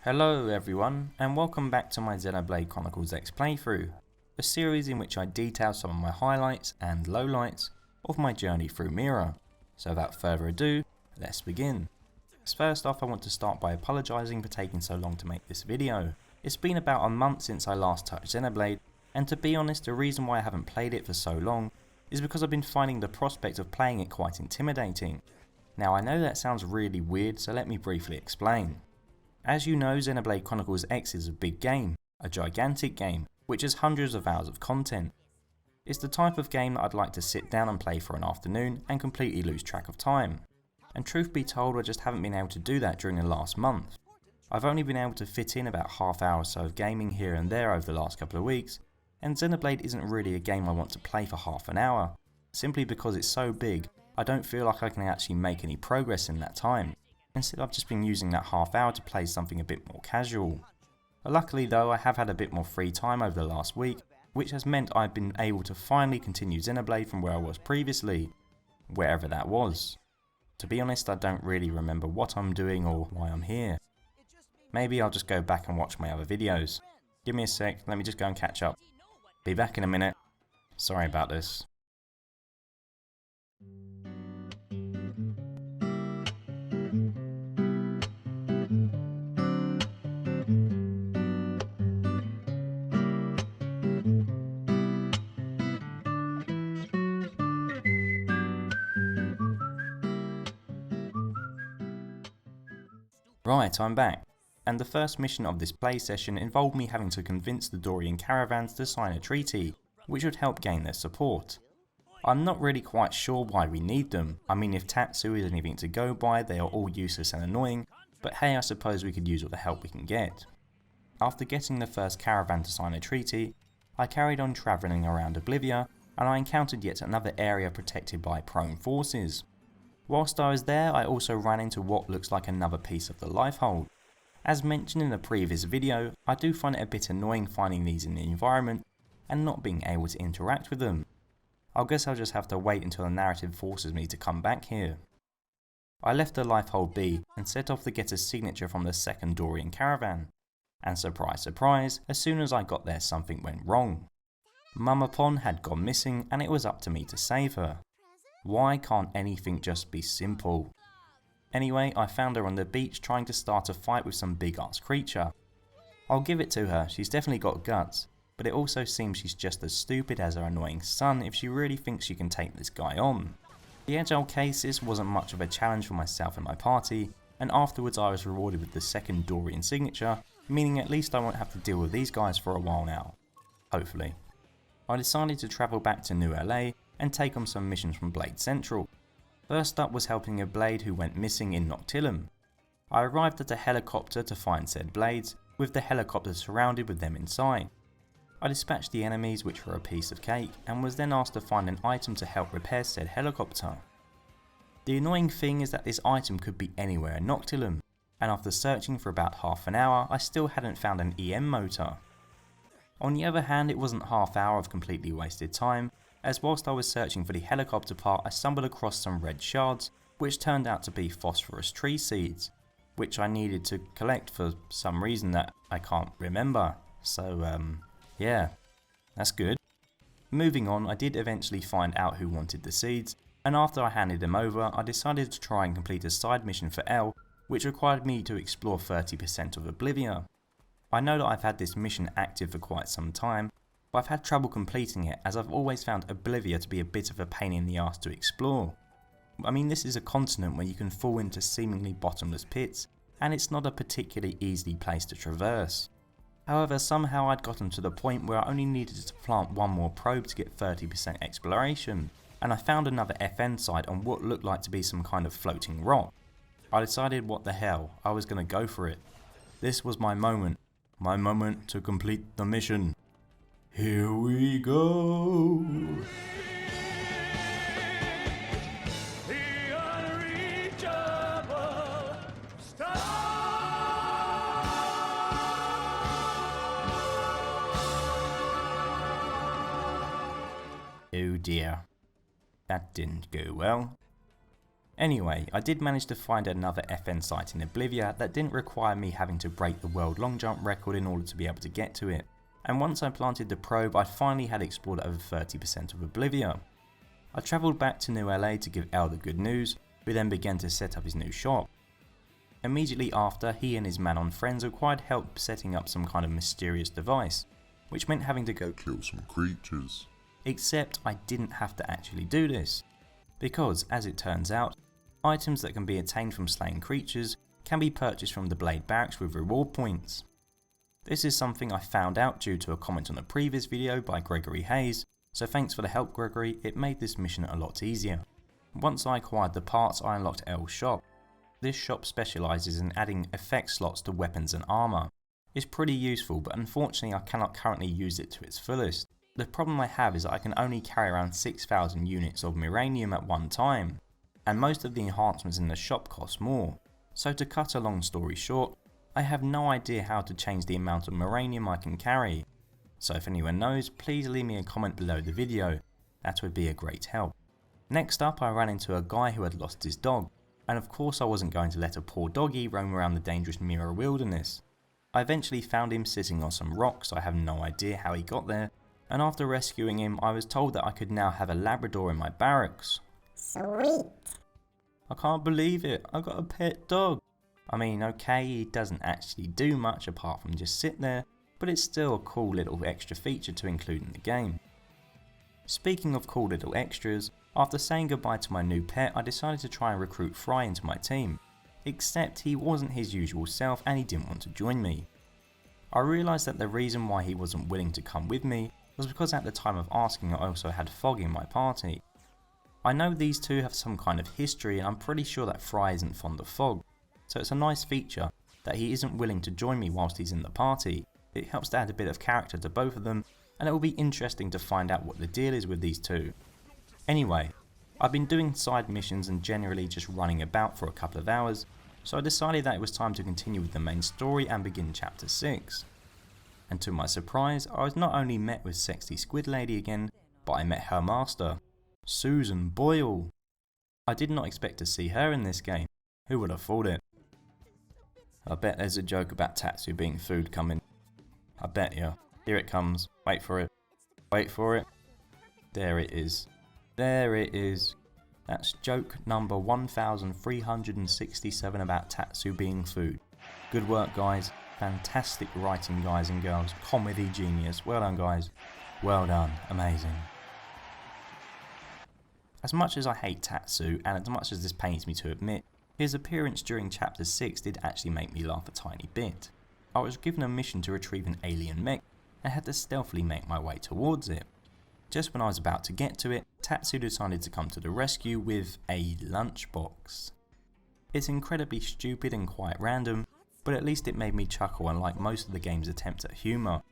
Hello everyone, and welcome back to my Xenoblade Chronicles X playthrough, a series in which I detail some of my highlights and lowlights of my journey through Mira. So without further ado, let's begin. First off, I want to start by apologising for taking so long to make this video. It's been about a month since I last touched Xenoblade, and to be honest, the reason why I haven't played it for so long is because I've been finding the prospect of playing it quite intimidating. Now I know that sounds really weird, so let me briefly explain. As you know, Xenoblade Chronicles X is a big game, a gigantic game, which has hundreds of hours of content. It's the type of game that I'd like to sit down and play for an afternoon and completely lose track of time. And truth be told, I just haven't been able to do that during the last month. I've only been able to fit in about half hour or so of gaming here and there over the last couple of weeks, and Xenoblade isn't really a game I want to play for half an hour. Simply because it's so big, I don't feel like I can actually make any progress in that time. Instead, I've just been using that half hour to play something a bit more casual. Luckily though, I have had a bit more free time over the last week, which has meant I've been able to finally continue Xenoblade from where I was previously, wherever that was. To be honest, I don't really remember what I'm doing or why I'm here. Maybe I'll just go back and watch my other videos. Give me a sec, let me just go and catch up. Be back in a minute. Sorry about this. Right, I'm back, and the first mission of this play session involved me having to convince the Dorian caravans to sign a treaty, which would help gain their support. I'm not really quite sure why we need them. I mean, if Tatsu is anything to go by, they are all useless and annoying, but hey, I suppose we could use all the help we can get. After getting the first caravan to sign a treaty, I carried on travelling around Oblivia, and I encountered yet another area protected by prone forces. Whilst I was there, I also ran into what looks like another piece of the lifehold. As mentioned in a previous video, I do find it a bit annoying finding these in the environment and not being able to interact with them. I guess I'll just have to wait until the narrative forces me to come back here. I left the lifehold be and set off to get a signature from the second Dorian caravan. And surprise surprise, as soon as I got there something went wrong. Nopon had gone missing and it was up to me to save her. Why can't anything just be simple? Anyway, I found her on the beach trying to start a fight with some big ass creature. I'll give it to her, she's definitely got guts, but it also seems she's just as stupid as her annoying son if she really thinks she can take this guy on. The agile cases wasn't much of a challenge for myself and my party, and afterwards I was rewarded with the second Dorian signature, meaning at least I won't have to deal with these guys for a while now. Hopefully. I decided to travel back to New LA and take on some missions from Blade Central. First up was helping a blade who went missing in Noctilum. I arrived at a helicopter to find said blades, with the helicopter surrounded with them inside. I dispatched the enemies, which were a piece of cake, and was then asked to find an item to help repair said helicopter. The annoying thing is that this item could be anywhere in Noctilum, and after searching for about half an hour I still hadn't found an EM motor. On the other hand, it wasn't half hour of completely wasted time, as whilst I was searching for the helicopter part I stumbled across some red shards, which turned out to be phosphorus tree seeds, which I needed to collect for some reason that I can't remember, so yeah, that's good. Moving on, I did eventually find out who wanted the seeds, and after I handed them over I decided to try and complete a side mission for L, which required me to explore 30% of Oblivia. I know that I've had this mission active for quite some time, but I've had trouble completing it as I've always found Oblivia to be a bit of a pain in the arse to explore. I mean, this is a continent where you can fall into seemingly bottomless pits, and it's not a particularly easy place to traverse. However, somehow I'd gotten to the point where I only needed to plant one more probe to get 30% exploration, and I found another FN site on what looked like to be some kind of floating rock. I decided what the hell, I was going to go for it. This was my moment to complete the mission. Here we go! The unreachable star! Oh dear, that didn't go well. Anyway, I did manage to find another FN site in Oblivia that didn't require me having to break the world long jump record in order to be able to get to it, and once I planted the probe I finally had explored over 30% of Oblivia. I travelled back to New LA to give El the good news, who then began to set up his new shop. Immediately after, he and his man-on friends required help setting up some kind of mysterious device, which meant having to go kill some creatures. Except I didn't have to actually do this, because as it turns out, items that can be attained from slaying creatures can be purchased from the Blade Barracks with reward points. This is something I found out due to a comment on a previous video by Gregory Hayes, so thanks for the help Gregory, it made this mission a lot easier. Once I acquired the parts I unlocked El's shop. This shop specialises in adding effect slots to weapons and armour. It's pretty useful, but unfortunately I cannot currently use it to its fullest. The problem I have is that I can only carry around 6,000 units of Miranium at one time, and most of the enhancements in the shop cost more. So to cut a long story short, I have no idea how to change the amount of Miranium I can carry. So if anyone knows, please leave me a comment below the video, that would be a great help. Next up I ran into a guy who had lost his dog, and of course I wasn't going to let a poor doggy roam around the dangerous Mirror Wilderness. I eventually found him sitting on some rocks, I have no idea how he got there, and after rescuing him I was told that I could now have a Labrador in my barracks. Sweet! I can't believe it, I got a pet dog. I mean, okay, he doesn't actually do much apart from just sit there, but it's still a cool little extra feature to include in the game. Speaking of cool little extras, after saying goodbye to my new pet I decided to try and recruit Fry into my team, except he wasn't his usual self and he didn't want to join me. I realised that the reason why he wasn't willing to come with me was because at the time of asking I also had Fog in my party. I know these two have some kind of history and I'm pretty sure that Fry isn't fond of Fog, so it's a nice feature that he isn't willing to join me whilst he's in the party. It helps to add a bit of character to both of them, and it will be interesting to find out what the deal is with these two. Anyway, I've been doing side missions and generally just running about for a couple of hours, so I decided that it was time to continue with the main story and begin chapter 6. And to my surprise, I was not only met with sexy squid lady again, but I met her master, Susan Boyle. I did not expect to see her in this game, who would have thought it? I bet there's a joke about Tatsu being food coming. I bet you. Here it comes. Wait for it. Wait for it. There it is. There it is. That's joke number 1367 about Tatsu being food. Good work guys. Fantastic writing guys and girls. Comedy genius. Well done guys. Well done. Amazing. As much as I hate Tatsu, and as much as this pains me to admit, his appearance during chapter 6 did actually make me laugh a tiny bit. I was given a mission to retrieve an alien mech and had to stealthily make my way towards it. Just when I was about to get to it, Tatsu decided to come to the rescue with a lunchbox. It's incredibly stupid and quite random, but at least it made me chuckle unlike most of the game's attempts at humour.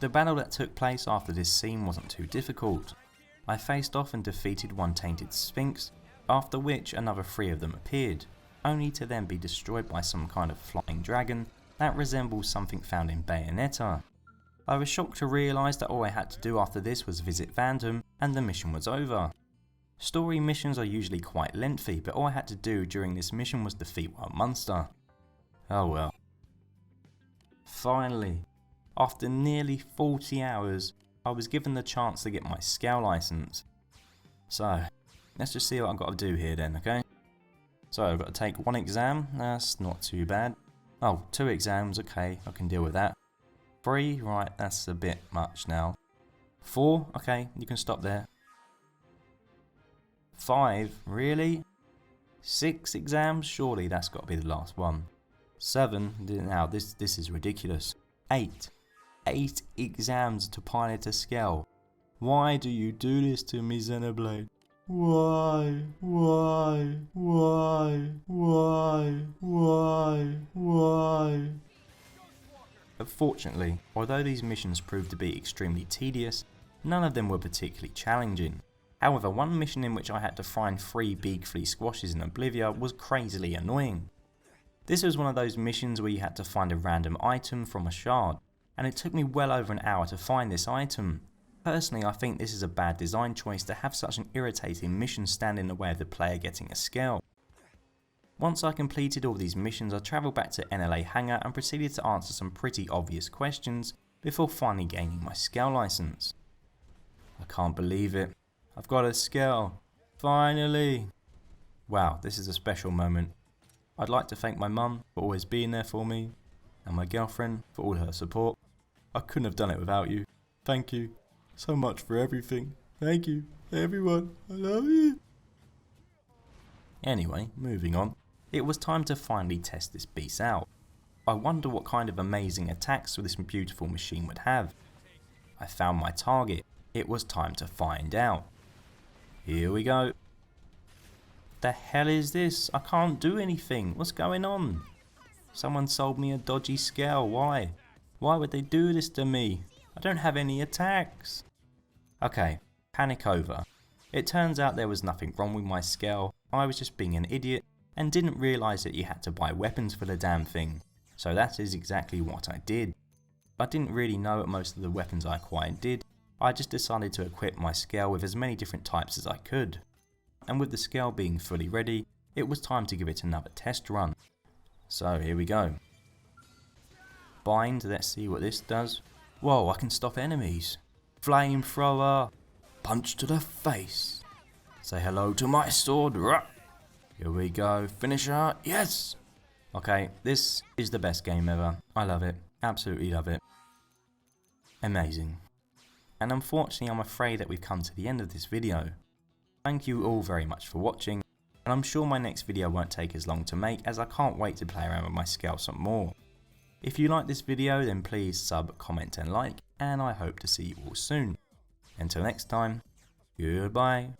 The battle that took place after this scene wasn't too difficult. I faced off and defeated one tainted Sphinx, after which another 3 of them appeared, only to then be destroyed by some kind of flying dragon that resembles something found in Bayonetta. I was shocked to realise that all I had to do after this was visit Fandom and the mission was over. Story missions are usually quite lengthy, but all I had to do during this mission was defeat one monster. Oh well. Finally, after nearly 40 hours, I was given the chance to get my skell license. So, let's just see what I've got to do here then, okay? So I've got to take 1 exam, that's not too bad. Oh, 2 exams, okay, I can deal with that. 3, right, that's a bit much now. 4, okay, you can stop there. 5, really? 6 exams, surely that's got to be the last one. 7, now this is ridiculous. 8 exams to pilot a skell. Why do you do this to me, Xenoblade? Why? Unfortunately, although these missions proved to be extremely tedious, none of them were particularly challenging. However, one mission in which I had to find 3 big flea squashes in Oblivia was crazily annoying. This was one of those missions where you had to find a random item from a shard, and it took me well over an hour to find this item. Personally, I think this is a bad design choice to have such an irritating mission stand in the way of the player getting a skell. Once I completed all these missions, I travelled back to NLA Hangar and proceeded to answer some pretty obvious questions before finally gaining my skell license. I can't believe it. I've got a skell. Finally! Wow, this is a special moment. I'd like to thank my mum for always being there for me, and my girlfriend for all her support. I couldn't have done it without you. Thank you so much for everything. Thank you, everyone. I love you. Anyway, moving on. It was time to finally test this beast out. I wonder what kind of amazing attacks this beautiful machine would have. I found my target. It was time to find out. Here we go. The hell is this? I can't do anything. What's going on? Someone sold me a dodgy skell. Why? Why would they do this to me? I don't have any attacks. Okay, panic over. It turns out there was nothing wrong with my skell. I was just being an idiot and didn't realise that you had to buy weapons for the damn thing. So that is exactly what I did. I didn't really know what most of the weapons I acquired did. I just decided to equip my skell with as many different types as I could. And with the skell being fully ready, it was time to give it another test run. So here we go. Bind, let's see what this does. Whoa, I can stop enemies. Flamethrower. Punch to the face. Say hello to my sword. Here we go. Finisher. Yes! Okay, this is the best game ever. I love it. Absolutely love it. Amazing. And unfortunately, I'm afraid that we've come to the end of this video. Thank you all very much for watching, and I'm sure my next video won't take as long to make as I can't wait to play around with my skell some more. If you like this video, then please sub, comment and like, and I hope to see you all soon. Until next time, goodbye.